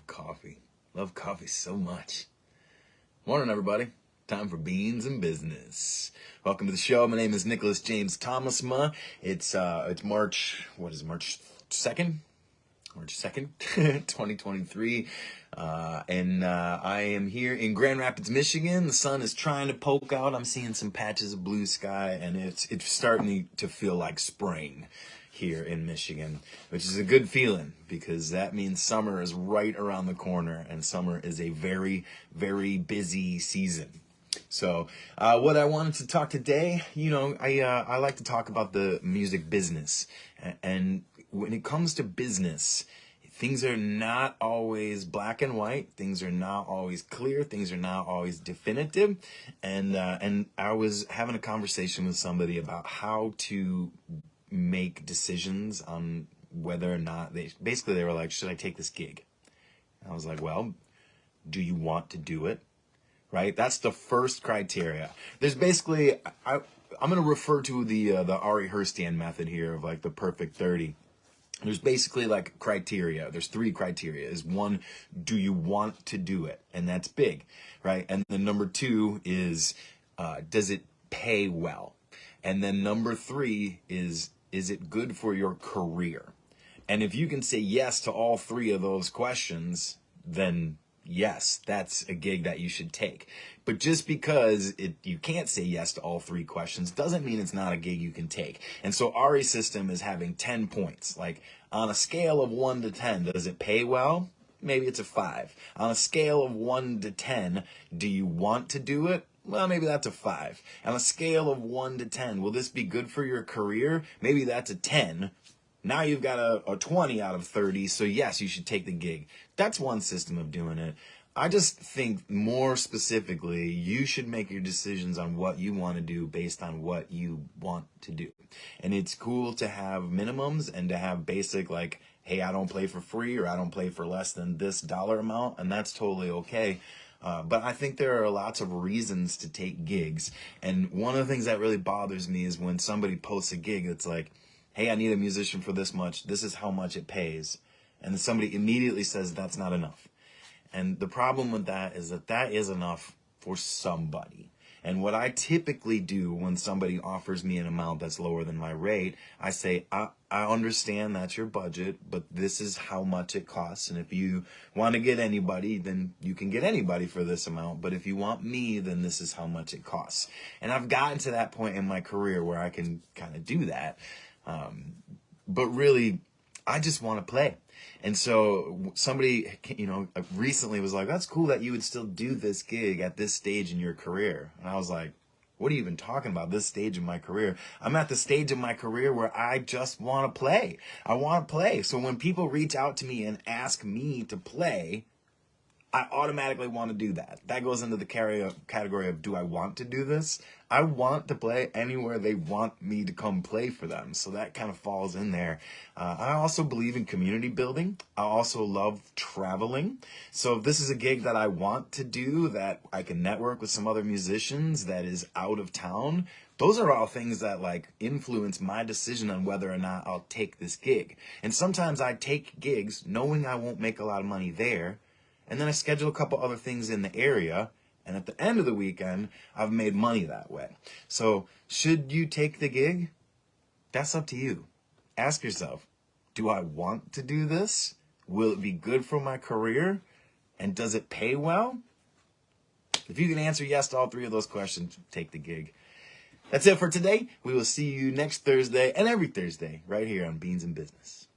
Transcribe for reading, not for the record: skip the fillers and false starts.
love coffee. Love coffee so much. Morning, everybody. Time for Beans and Business. Welcome to the show. My name is Nicholas James Thomasma. It's March, March 2nd? March 2nd, 2023. And I am here in Grand Rapids, Michigan. The sun is trying to poke out. I'm seeing some patches of blue sky, and it's starting to feel like spring here in Michigan, which is a good feeling because that means summer is right around the corner, and summer is a very, very busy season. So what I wanted to talk today, I like to talk about the music business. And when it comes to business, things are not always black and white. Things are not always clear. Things are not always definitive. And I was having a conversation with somebody about how to make decisions on whether or not they were like, should I take this gig? And I was like, well, do you want to do it? Right? That's the first criteria. There's basically, I'm going to refer to the Ari Herstand method here of like the perfect 30. There's basically like criteria. There's 3 criteria. Is 1, do you want to do it? And that's big, right? And then number 2 is, does it pay well? And then number 3 is it good for your career? And if you can say yes to all 3 of those questions, then yes, that's a gig that you should take. But just because you can't say yes to all 3 questions doesn't mean it's not a gig you can take. And so Ari's system is having 10 points. Like on a scale of 1 to 10, does it pay well? Maybe it's a 5. On a scale of 1 to 10, do you want to do it? Well, maybe that's a 5. On a scale of 1 to 10, will this be good for your career? Maybe that's a 10. Now you've got a 20 out of 30, so yes, you should take the gig. That's one system of doing it. I just think more specifically, you should make your decisions on what you want to do based on what you want to do. And it's cool to have minimums and to have basic like, hey, I don't play for free or I don't play for less than this dollar amount, and that's totally okay. But I think there are lots of reasons to take gigs. And one of the things that really bothers me is when somebody posts a gig that's like, hey, I need a musician for this much. This is how much it pays. And then somebody immediately says that's not enough. And the problem with that is that is enough for somebody. And what I typically do when somebody offers me an amount that's lower than my rate, I say, I understand that's your budget, but this is how much it costs. And if you want to get anybody, then you can get anybody for this amount. But if you want me, then this is how much it costs. And I've gotten to that point in my career where I can kind of do that. But really, I just want to play. And so somebody, recently was like, that's cool that you would still do this gig at this stage in your career. And I was like, what are you even talking about, this stage in my career? I'm at the stage in my career where I just want to play. I want to play. So when people reach out to me and ask me to play, I automatically want to do that. That goes into the category of, do I want to do this? I want to play anywhere they want me to come play for them. So that kind of falls in there. I also believe in community building. I also love traveling. So if this is a gig that I want to do, that I can network with some other musicians that is out of town, those are all things that like influence my decision on whether or not I'll take this gig. And sometimes I take gigs knowing I won't make a lot of money there, and then I schedule a couple other things in the area, and at the end of the weekend, I've made money that way. So should you take the gig? That's up to you. Ask yourself, do I want to do this? Will it be good for my career? And does it pay well? If you can answer yes to all 3 of those questions, take the gig. That's it for today. We will see you next Thursday and every Thursday right here on Beans and Business.